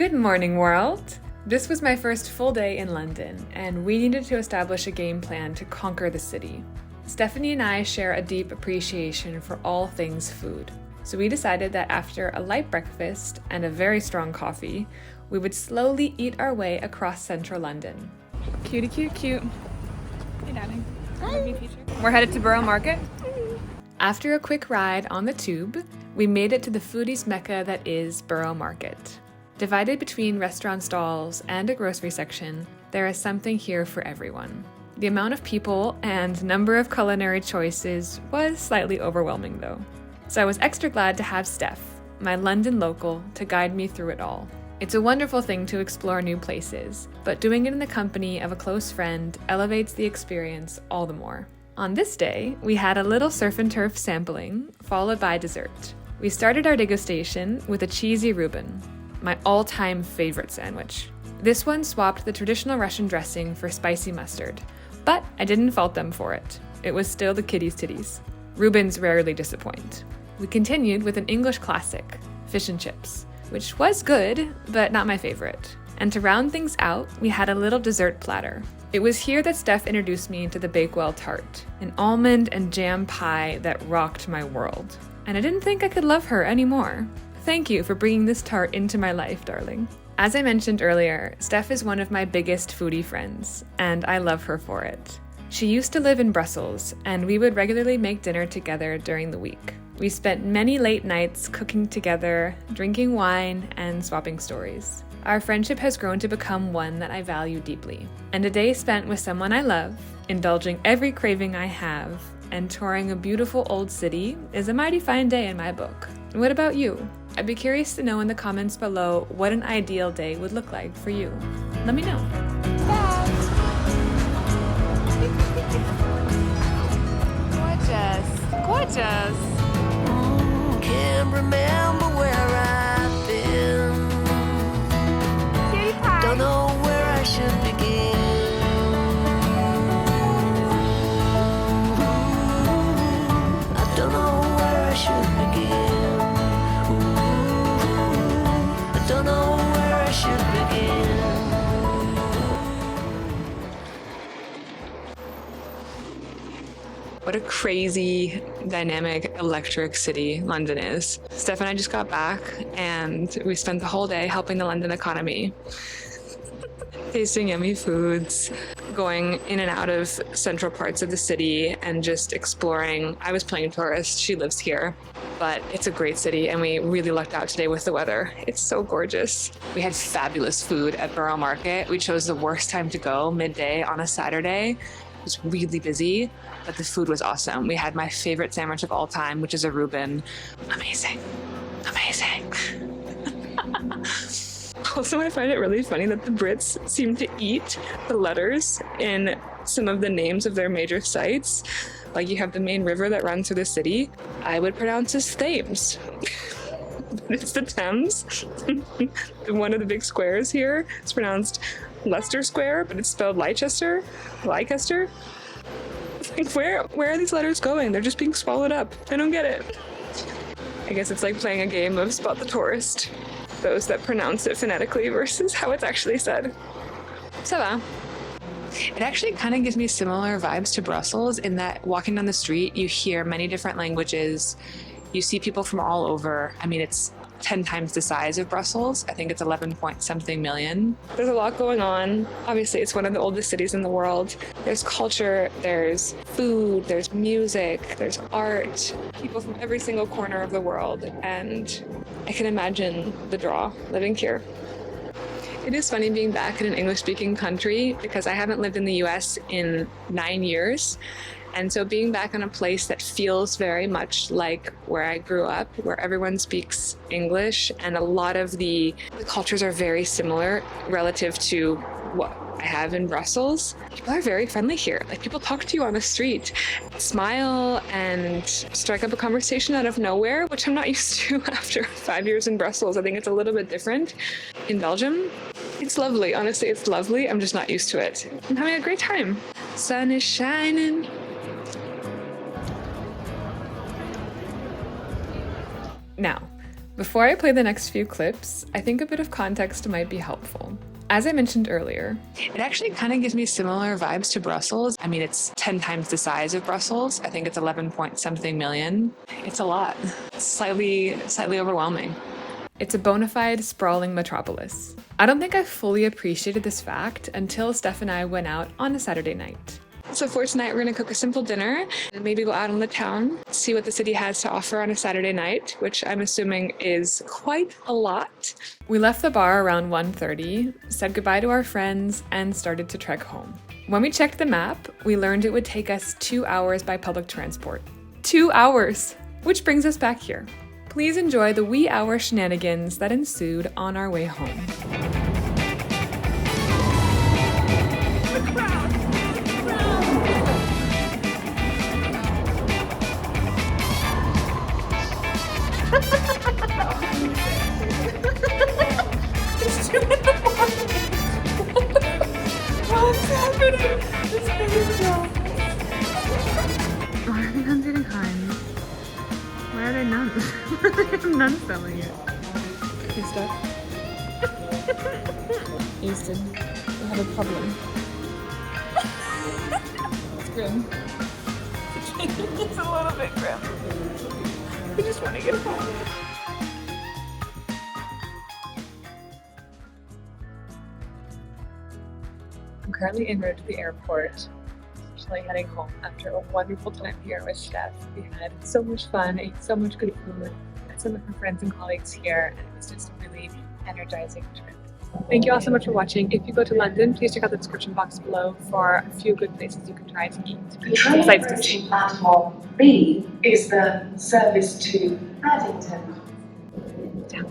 Good morning, world! This was my first full day in London, and we needed to establish a game plan to conquer the city. Stephanie and I share a deep appreciation for all things food, so we decided that after a light breakfast and a very strong coffee, we would slowly eat our way across central London. Cutie cute cute. Hey darling. Hi. We're headed to Borough Market. After a quick ride on the tube, we made it to the foodies mecca that is Borough Market. Divided between restaurant stalls and a grocery section, there is something here for everyone. The amount of people and number of culinary choices was slightly overwhelming though. So I was extra glad to have Steph, my London local, to guide me through it all. It's a wonderful thing to explore new places, but doing it in the company of a close friend elevates the experience all the more. On this day, we had a little surf and turf sampling, followed by dessert. We started our degustation with a cheesy Reuben, my all-time favorite sandwich. This one swapped the traditional Russian dressing for spicy mustard, but I didn't fault them for it. It was still the kitty's titties. Reubens rarely disappoint. We continued with an English classic, fish and chips, which was good, but not my favorite. And to round things out, we had a little dessert platter. It was here that Steph introduced me to the Bakewell tart, an almond and jam pie that rocked my world. And I didn't think I could love her anymore. Thank you for bringing this tart into my life, darling. As I mentioned earlier, Steph is one of my biggest foodie friends, and I love her for it. She used to live in Brussels, and we would regularly make dinner together during the week. We spent many late nights cooking together, drinking wine, and swapping stories. Our friendship has grown to become one that I value deeply. And a day spent with someone I love, indulging every craving I have, and touring a beautiful old city is a mighty fine day in my book. What about you? I'd be curious to know in the comments below what an ideal day would look like for you. Let me know. Gorgeous. Gorgeous. Can't remember where I've been. Cutie pie. Don't know where I should begin. I don't know where I should begin. I don't know where I should begin. What a crazy, dynamic, electric city London is. Steph and I just got back and we spent the whole day helping the London economy. Tasting yummy foods, going in and out of central parts of the city and just exploring. I was playing tourist, she lives here, but it's a great city and we really lucked out today with the weather. It's so gorgeous. We had fabulous food at Borough Market. We chose the worst time to go, midday on a Saturday. It was really busy, but the food was awesome. We had my favorite sandwich of all time, which is a Reuben. Amazing. Amazing. Also, I find it really funny that the Brits seem to eat the letters in some of the names of their major sites. Like you have the main river that runs through the city. I would pronounce as Thames. It's the Thames. One of the big squares here, it's pronounced Leicester Square, but it's spelled Leicester. Leicester. Like, where are these letters going? They're just being swallowed up. I don't get it. I guess it's like playing a game of Spot the Tourist. Those that pronounce it phonetically versus how it's actually said. Ça va. It actually kind of gives me similar vibes to Brussels in that walking down the street, you hear many different languages. You see people from all over. I mean, it's 10 times the size of Brussels. I think it's 11 point something million. There's a lot going on. Obviously, it's one of the oldest cities in the world. There's culture, there's food, there's music, there's art, people from every single corner of the world. And I can imagine the draw living here. It is funny being back in an English-speaking country because I haven't lived in the US in 9 years. And so being back in a place that feels very much like where I grew up, where everyone speaks English and a lot of the cultures are very similar relative to what I have in Brussels. People are very friendly here. Like people talk to you on the street, smile and strike up a conversation out of nowhere, which I'm not used to after 5 years in Brussels. I think it's a little bit different. In Belgium, it's lovely. Honestly, it's lovely. I'm just not used to it. I'm having a great time. Sun is shining. Now, Before I play the next few clips, I think a bit of context might be helpful. As I mentioned earlier, it actually kind of gives me similar vibes to Brussels. I mean, it's 10 times the size of Brussels. I think it's 11 point something million. It's a lot. It's slightly overwhelming. It's a bona fide, sprawling metropolis. I don't think I fully appreciated this fact until Steph and I went out on a Saturday night. So for tonight, we're gonna cook a simple dinner and maybe go out on the town, see what the city has to offer on a Saturday night, which I'm assuming is quite a lot. We left the bar around 1:30, said goodbye to our friends, and started to trek home. When we checked the map, we learned it would take us 2 hours by public transport. 2 hours! Which brings us back here. Please enjoy the wee hour shenanigans that ensued on our way home. What's happening? This is why are the nuns eating Heinz? Why are they nuns? Why do they have nuns selling it? Hey, Steph. Houston, we have a problem. It's grim. It's a little bit grim. I just want to get home. I'm currently en route to the airport, actually heading home after a wonderful time here with Steph. We had so much fun, ate so much good food, met some of her friends and colleagues here, and it was just a really energizing trip. Thank you all so much for watching. If you go to London, please check out the description box below for a few good places you can try to eat. The train approaching platform B is the service to Paddington. Down.